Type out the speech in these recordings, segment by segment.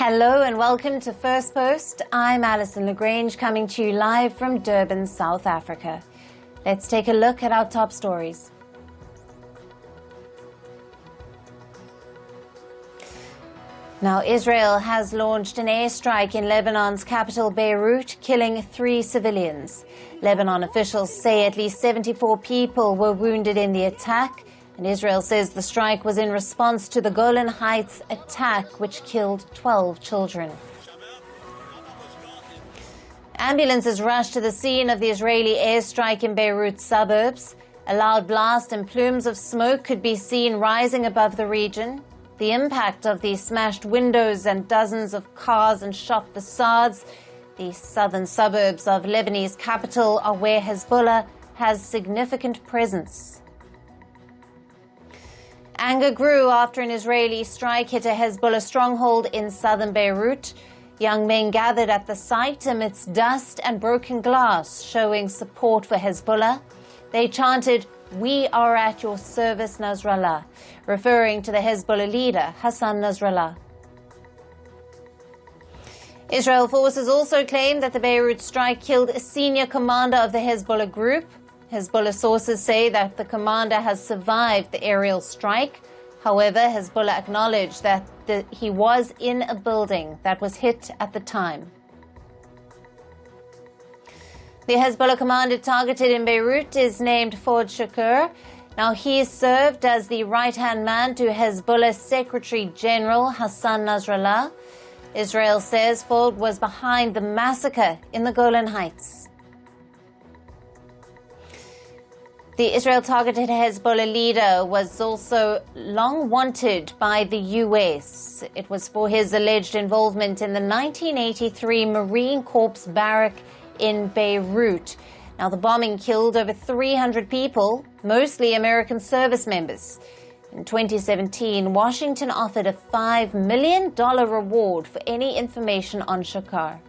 Hello and welcome to Firstpost. I'm Alyson Grange coming to you live from Durban, South Africa. Let's take a look at our top stories. Now, Israel has launched an airstrike in Lebanon's capital Beirut, killing 3 civilians. Lebanon officials say at least 74 people were wounded in the attack, and Israel says the strike was in response to the Golan Heights attack, which killed 12 children. Ambulances rushed to the scene of the Israeli airstrike in Beirut suburbs. A loud blast and plumes of smoke could be seen rising above the region. The impact of the smashed windows and dozens of cars and shop facades. The southern suburbs of Lebanese capital are where Hezbollah has significant presence. Anger grew after an Israeli strike hit a Hezbollah stronghold in southern Beirut. Young men gathered at the site amidst dust and broken glass, showing support for Hezbollah. They chanted, "We are at your service, Nasrallah," referring to the Hezbollah leader, Hassan Nasrallah. Israel forces also claim that the Beirut strike killed a senior commander of the Hezbollah group. Hezbollah sources say that the commander has survived the aerial strike. However, Hezbollah acknowledged that he was in a building that was hit at the time. The Hezbollah commander targeted in Beirut is named Fouad Shakur. Now, he served as the right-hand man to Hezbollah Secretary General Hassan Nasrallah. Israel says Fouad was behind the massacre in the Golan Heights. The Israel-targeted Hezbollah leader was also long wanted by the U.S. It was for his alleged involvement in the 1983 Marine Corps barrack in Beirut. Now, the bombing killed over 300 people, mostly American service members. In 2017, Washington offered a $5 million reward for any information on Shakur.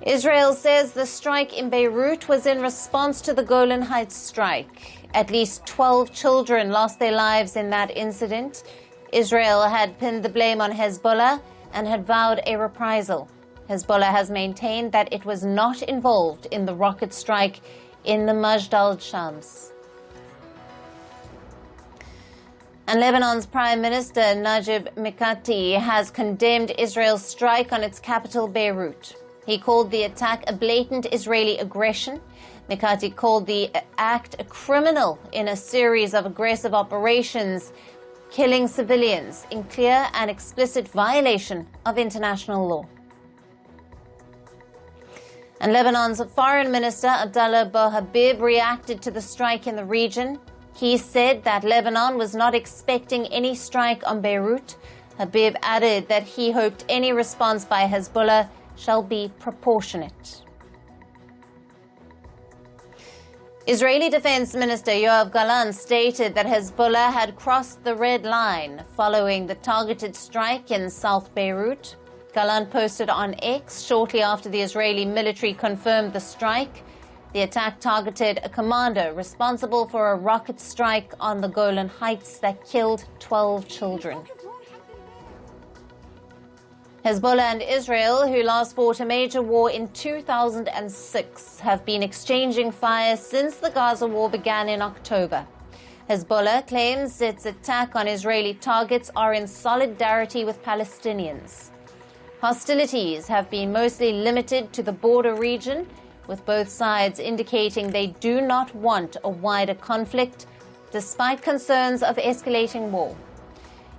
Israel says the strike in Beirut was in response to the Golan Heights strike. At least 12 children lost their lives in that incident. Israel had pinned the blame on Hezbollah and had vowed a reprisal. Hezbollah has maintained that it was not involved in the rocket strike in the Majd al-Shams. And Lebanon's Prime Minister Najib Mikati has condemned Israel's strike on its capital Beirut. He called the attack a blatant Israeli aggression. Mikati called the act a criminal in a series of aggressive operations, killing civilians in clear and explicit violation of international law. And Lebanon's Foreign Minister Abdallah Bohabib reacted to the strike in the region. He said that Lebanon was not expecting any strike on Beirut. Habib added that he hoped any response by Hezbollah shall be proportionate. Israeli Defense Minister Yoav Gallant stated that Hezbollah had crossed the red line following the targeted strike in South Beirut. Gallant posted on X shortly after the Israeli military confirmed the strike. The attack targeted a commander responsible for a rocket strike on the Golan Heights that killed 12 children. Hezbollah and Israel, who last fought a major war in 2006, have been exchanging fire since the Gaza war began in October. Hezbollah claims its attack on Israeli targets are in solidarity with Palestinians. Hostilities have been mostly limited to the border region, with both sides indicating they do not want a wider conflict, despite concerns of escalating war.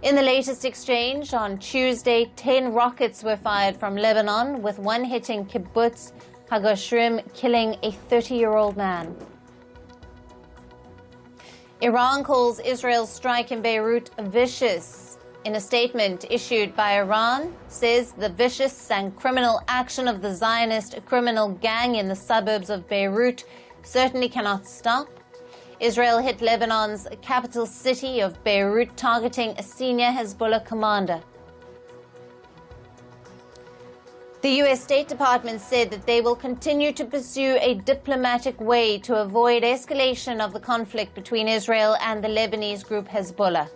In the latest exchange on Tuesday, 10 rockets were fired from Lebanon, with one hitting Kibbutz Hagashrim, killing a 30-year-old man. Iran calls Israel's strike in Beirut vicious. In a statement issued by Iran, says the vicious and criminal action of the Zionist criminal gang in the suburbs of Beirut certainly cannot stop. Israel hit Lebanon's capital city of Beirut, targeting a senior Hezbollah commander. The U.S. State Department said that they will continue to pursue a diplomatic way to avoid escalation of the conflict between Israel and the Lebanese group Hezbollah.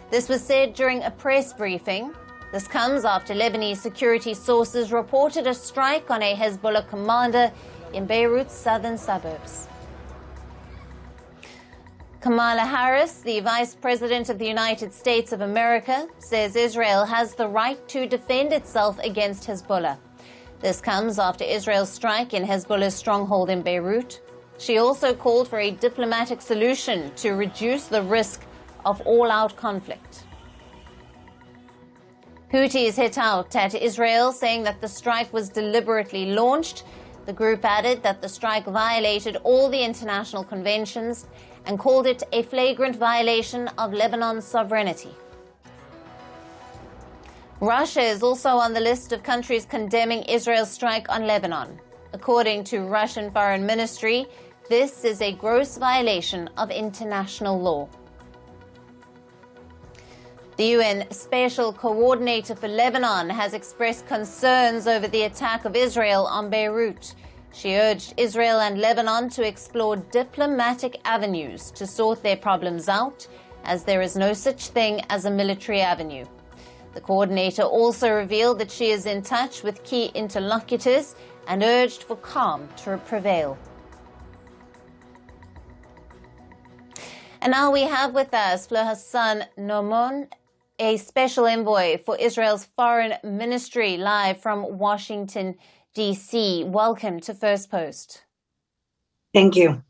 This was said during a press briefing. This comes after Lebanese security sources reported a strike on a Hezbollah commander in Beirut's southern suburbs. Kamala Harris, the Vice President of the United States of America, says Israel has the right to defend itself against Hezbollah. This comes after Israel's strike in Hezbollah's stronghold in Beirut. She also called for a diplomatic solution to reduce the risk of all-out conflict. Houthis hit out at Israel, saying that the strike was deliberately launched. The group added that the strike violated all the international conventions and called it a flagrant violation of Lebanon's sovereignty. Russia is also on the list of countries condemning Israel's strike on Lebanon. According to Russian Foreign Ministry, this is a gross violation of international law. The UN Special Coordinator for Lebanon has expressed concerns over the attack of Israel on Beirut. She urged Israel and Lebanon to explore diplomatic avenues to sort their problems out, as there is no such thing as a military avenue. The coordinator also revealed that she is in touch with key interlocutors and urged for calm to prevail. And now we have with us Fleur Hassan-Nahoum, a special envoy for Israel's foreign ministry, live from Washington, D.C. Welcome to Firstpost. Thank you.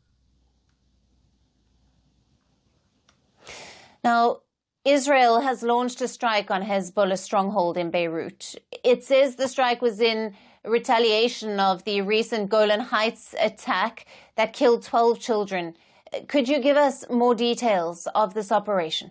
Now, Israel has launched a strike on Hezbollah's stronghold in Beirut. It says the strike was in retaliation of the recent Golan Heights attack that killed 12 children. Could you give us more details of this operation?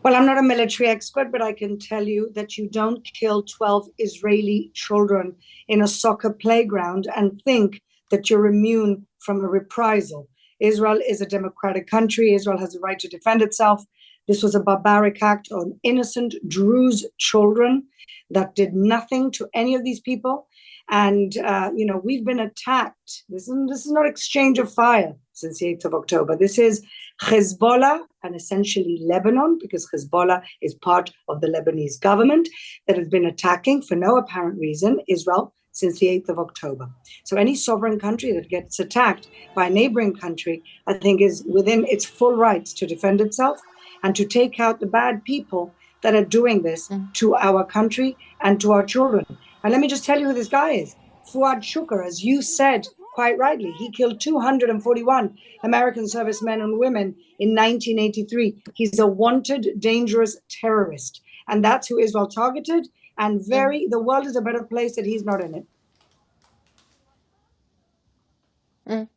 Well, I'm not a military expert, but I can tell you that you don't kill 12 Israeli children in a soccer playground and think that you're immune from a reprisal. Israel is a democratic country. Israel has the right to defend itself. This was a barbaric act on innocent Druze children that did nothing to any of these people. And, we've been attacked. This is not exchange of fire since the 8th of October. This is Hezbollah and essentially Lebanon, because Hezbollah is part of the Lebanese government that has been attacking for no apparent reason Israel since the 8th of October. So any sovereign country that gets attacked by a neighboring country, I think, is within its full rights to defend itself and to take out the bad people that are doing this to our country and to our children. And let me just tell you who this guy is. Fuad Shukr, as you said quite rightly, he killed 241 American servicemen and women in 1983. He's a wanted, dangerous terrorist. And that's who Israel targeted. And the world is a better place that he's not in it.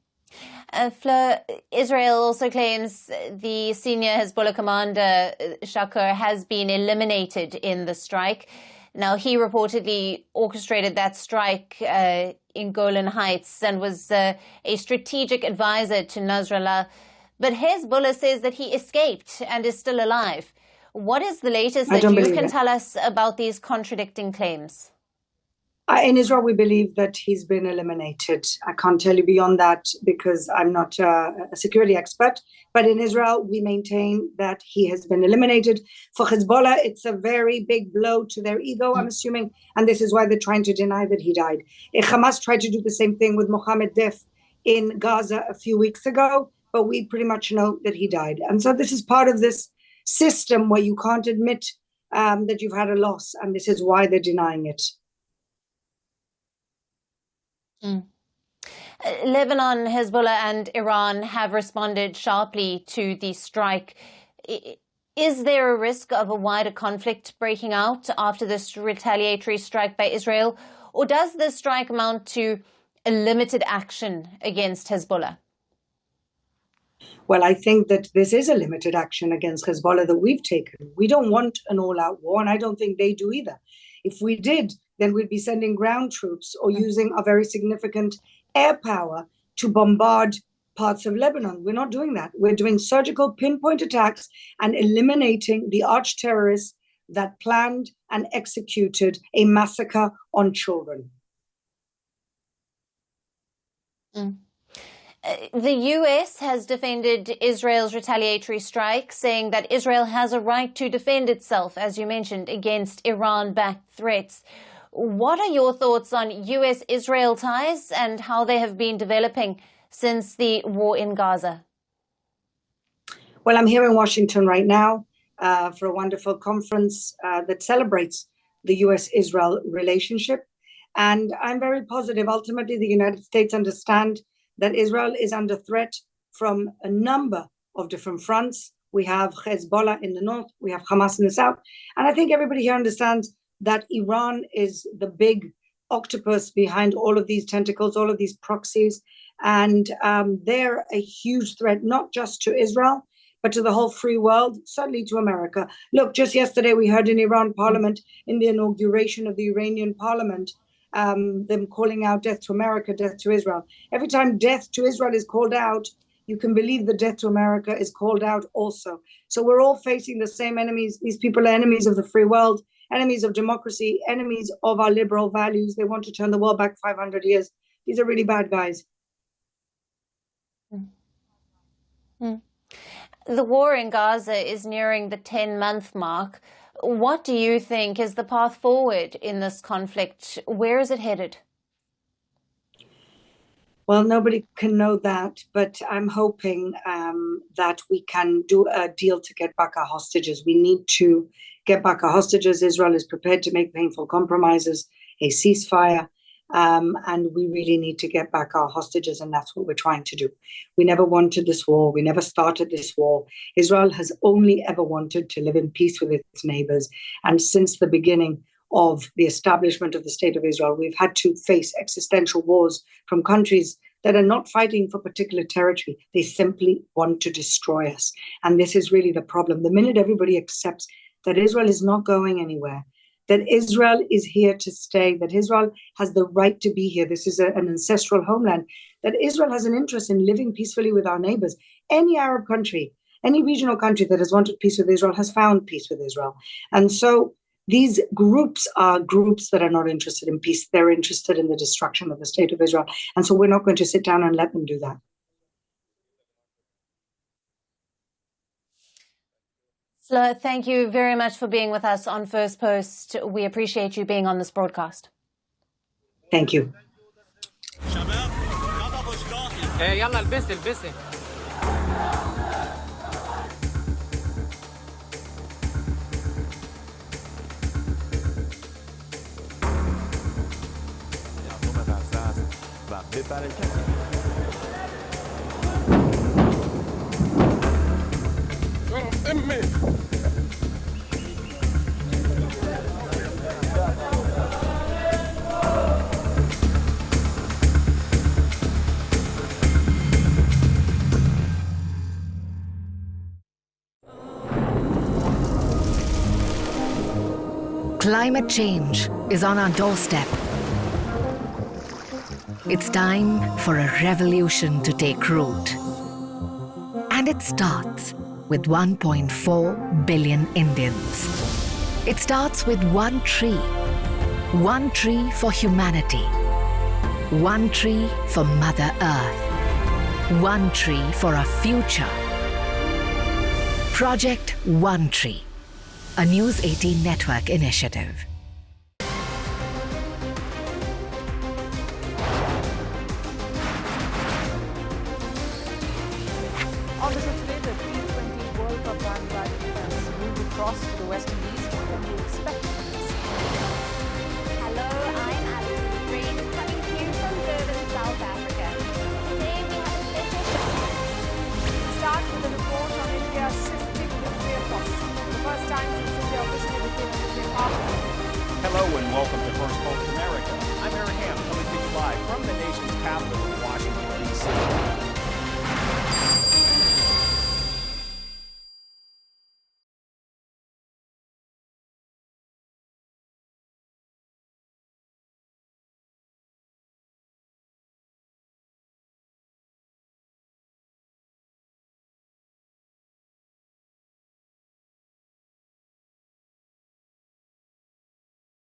Fleur, Israel also claims the senior Hezbollah commander, Shukr, has been eliminated in the strike. Now, he reportedly orchestrated that strike in Golan Heights and was a strategic advisor to Nasrallah. But Hezbollah says that he escaped and is still alive. What is the latest that you can tell us about these contradicting claims? In Israel, we believe that he's been eliminated. I can't tell you beyond that because I'm not a security expert. But in Israel, we maintain that he has been eliminated. For Hezbollah, it's a very big blow to their ego, I'm assuming. And this is why they're trying to deny that he died. Hamas tried to do the same thing with Mohammed Def in Gaza a few weeks ago, but we pretty much know that he died. And so this is part of this system where you can't admit that you've had a loss. And this is why they're denying it. Lebanon, Hezbollah and Iran have responded sharply to the strike. Is there a risk of a wider conflict breaking out after this retaliatory strike by Israel? Or does this strike amount to a limited action against Hezbollah? Well, I think that this is a limited action against Hezbollah that we've taken. We don't want an all-out war, and I don't think they do either. If we did, then we'd be sending ground troops or using a very significant air power to bombard parts of Lebanon. We're not doing that. We're doing surgical pinpoint attacks and eliminating the arch terrorists that planned and executed a massacre on children. The US has defended Israel's retaliatory strike, saying that Israel has a right to defend itself, as you mentioned, against Iran-backed threats. What are your thoughts on US-Israel ties and how they have been developing since the war in Gaza? Well, I'm here in Washington right now for a wonderful conference that celebrates the US-Israel relationship. And I'm very positive. Ultimately, the United States understand that Israel is under threat from a number of different fronts. We have Hezbollah in the north, we have Hamas in the south. And I think everybody here understands that Iran is the big octopus behind all of these tentacles, all of these proxies. And they're a huge threat, not just to Israel, but to the whole free world, certainly to America. Look, just yesterday we heard in Iran parliament, in the inauguration of the Iranian parliament, them calling out death to America, death to Israel. Every time death to Israel is called out, you can believe the death to America is called out also. So we're all facing the same enemies. These people are enemies of the free world, enemies of democracy, enemies of our liberal values. They want to turn the world back 500 years. These are really bad guys. The war in Gaza is nearing the 10-month mark. What do you think is the path forward in this conflict? Where is it headed? Well, nobody can know that, but I'm hoping that we can do a deal to get back our hostages. We need to get back our hostages. Israel is prepared to make painful compromises, a ceasefire, and we really need to get back our hostages, and that's what we're trying to do. We never wanted this war. We never started this war. Israel has only ever wanted to live in peace with its neighbors, and since the beginning of the establishment of the State of Israel, we've had to face existential wars from countries that are not fighting for particular territory. They simply want to destroy us. And this is really the problem. The minute everybody accepts that Israel is not going anywhere, that Israel is here to stay, that Israel has the right to be here, this is an ancestral homeland, that Israel has an interest in living peacefully with our neighbors. Any Arab country, any regional country that has wanted peace with Israel has found peace with Israel. And so these groups are groups that are not interested in peace. They're interested in the destruction of the State of Israel. And so we're not going to sit down and let them do that. Fleur, thank you very much for being with us on First Post. We appreciate you being on this broadcast. Thank you. يلا البسي البسي Climate change is on our doorstep. It's time for a revolution to take root. And it starts with 1.4 billion Indians. It starts with one tree for humanity, one tree for Mother Earth, one tree for our future. Project One Tree, a News 18 network initiative. On the show today, the T20 World Cup bandwagon has moved across to the West Indies. What can we expect